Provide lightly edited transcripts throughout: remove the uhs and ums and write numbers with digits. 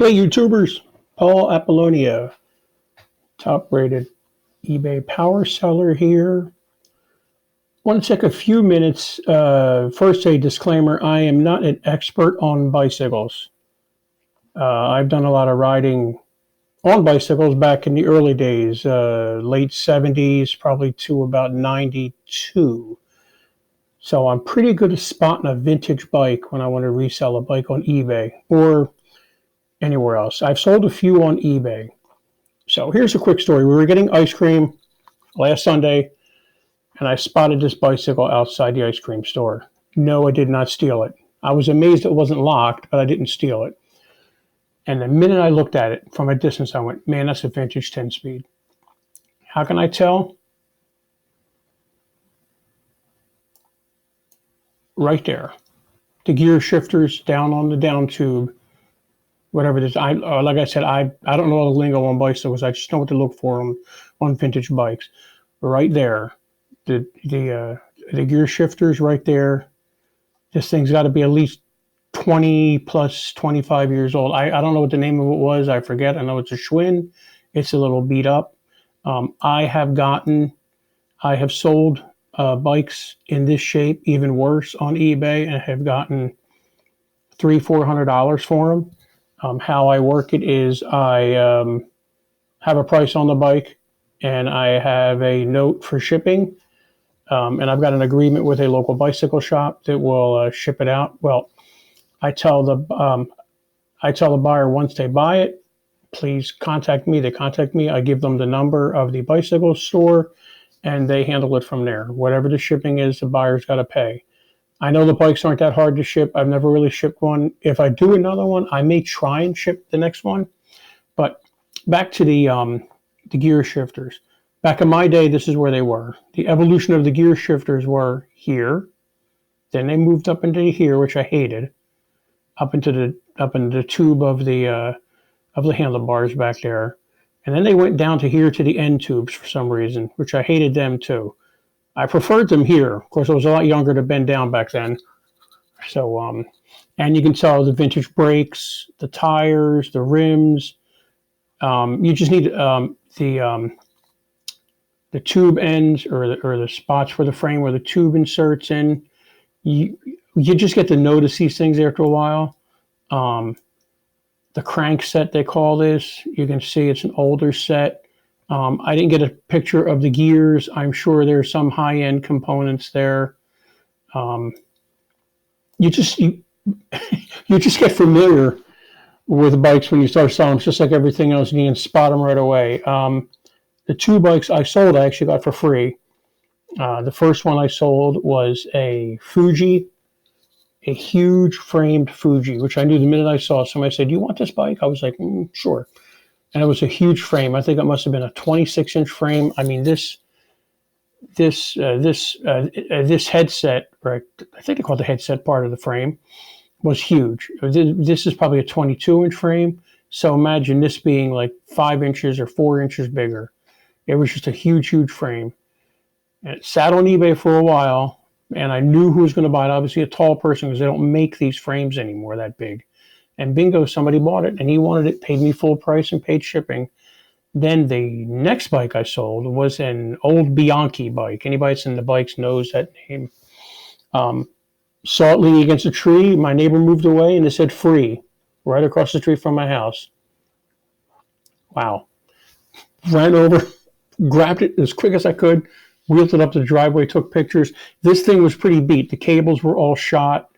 Hey YouTubers, Paul Apollonia, top rated eBay power seller here. Want to take a few minutes. First, a disclaimer, I am not an expert on bicycles. I've done a lot of riding on bicycles back in the early days, late 70s, probably to about 92. So I'm pretty good at spotting a vintage bike when I want to resell a bike on eBay or anywhere else. I've sold a few on eBay. So here's a quick story. We were getting ice cream last Sunday, and I spotted this bicycle outside the ice cream store. No, I did not steal it. I was amazed it wasn't locked, but I didn't steal it. And the minute I looked at it from a distance, I went, man, that's a vintage 10 speed. How can I tell? Right there. The gear shifters down on the down tube, whatever it is. Like I said, I don't know all the lingo on bicycles. I just know what to look for on vintage bikes. Right there. The gear shifters right there. This thing's got to be at least 20 plus 25 years old. I don't know what the name of it was. I forget. I know it's a Schwinn. It's a little beat up. I have sold bikes in this shape, even worse, on eBay, and have gotten $300-400 for them. How I work it is I have a price on the bike, and I have a note for shipping. And I've got an agreement with a local bicycle shop that will ship it out. Well, I tell the buyer once they buy it, please contact me. They contact me. I give them the number of the bicycle store, and they handle it from there. Whatever the shipping is, the buyer's got to pay. I know the bikes aren't that hard to ship. I've never really shipped one. If I do another one, I may try and ship the next one. But back to the gear shifters. Back in my day, this is where they were. The evolution of the gear shifters were here. Then they moved up into here, which I hated, up into the tube of the handlebars back there. And then they went down to here to the end tubes for some reason, which I hated them too. I preferred them here. Of course, I was a lot younger to bend down back then. So, and you can tell the vintage brakes, the tires, the rims. You just need the tube ends or the spots for the frame where the tube inserts in. You just get to notice these things after a while. The crank set, they call this. You can see it's an older set. I didn't get a picture of the gears. I'm sure there's some high-end components there. You just get familiar with bikes when you start selling them. It's just like everything else. You can spot them right away. The two bikes I sold, I actually got for free. The first one I sold was a Fuji, a huge framed Fuji, which I knew the minute I saw it. Somebody said, "Do you want this bike?" I was like, "Sure." And it was a huge frame. I think it must have been a 26-inch frame. I mean, this headset, right? I think they call it the headset part of the frame, was huge. This is probably a 22-inch frame. So imagine this being like 5 inches or 4 inches bigger. It was just a huge, huge frame. And it sat on eBay for a while, and I knew who was going to buy it. Obviously, a tall person, because they don't make these frames anymore that big. And bingo, somebody bought it, and he wanted it, paid me full price and paid shipping. Then the next bike I sold was an old Bianchi bike. Anybody that's in the bikes knows that name. Saw it leaning against a tree. My neighbor moved away, and it said free right across the street from my house. Wow. Ran over, grabbed it as quick as I could, wheeled it up the driveway, took pictures. This thing was pretty beat. The cables were all shot.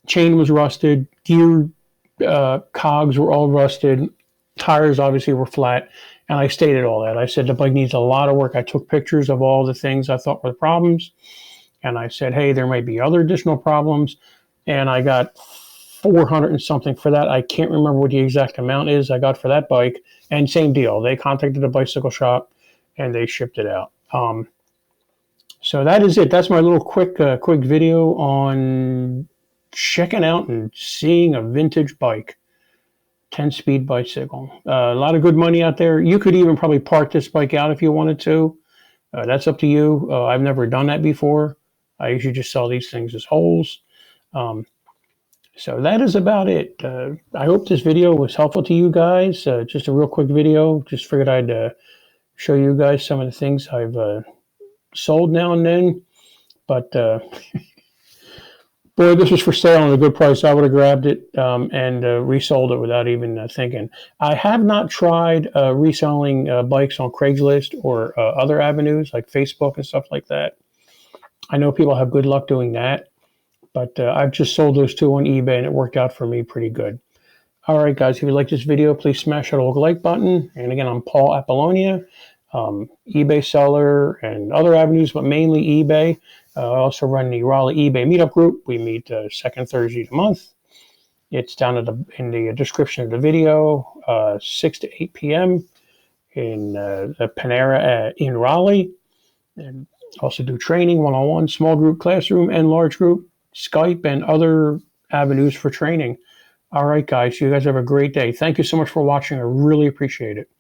Chain was rusted. Gear cogs were all rusted. Tires obviously were flat. And I stated all that. I said the bike needs a lot of work. I took pictures of all the things I thought were the problems. And I said, hey, there might be other additional problems. And I got 400 and something for that. I can't remember what the exact amount is I got for that bike. And same deal. They contacted the bicycle shop and they shipped it out. So that is it. That's my little quick video on checking out and seeing a vintage bike, 10-speed bicycle. A lot of good money out there. You could even probably part this bike out if you wanted to. That's up to you. I've never done that before. I usually just sell these things as wholes. So that is about it. I hope this video was helpful to you guys. Just a real quick video. Just figured I'd show you guys some of the things I've sold now and then. But boy, this was for sale at a good price. I would have grabbed it and resold it without even thinking. I have not tried reselling bikes on Craigslist or other avenues like Facebook and stuff like that. I know people have good luck doing that, but I've just sold those two on eBay and it worked out for me pretty good. All right, guys, if you like this video, please smash that old like button. And again, I'm Paul Apollonia, eBay seller and other avenues, but mainly eBay. I also run the Raleigh eBay Meetup Group. We meet second Thursday of the month. It's down in the description of the video, 6 to 8 p.m. in the Panera in Raleigh. And also do training, one-on-one, small group, classroom, and large group, Skype, and other avenues for training. All right, guys, you guys have a great day. Thank you so much for watching. I really appreciate it.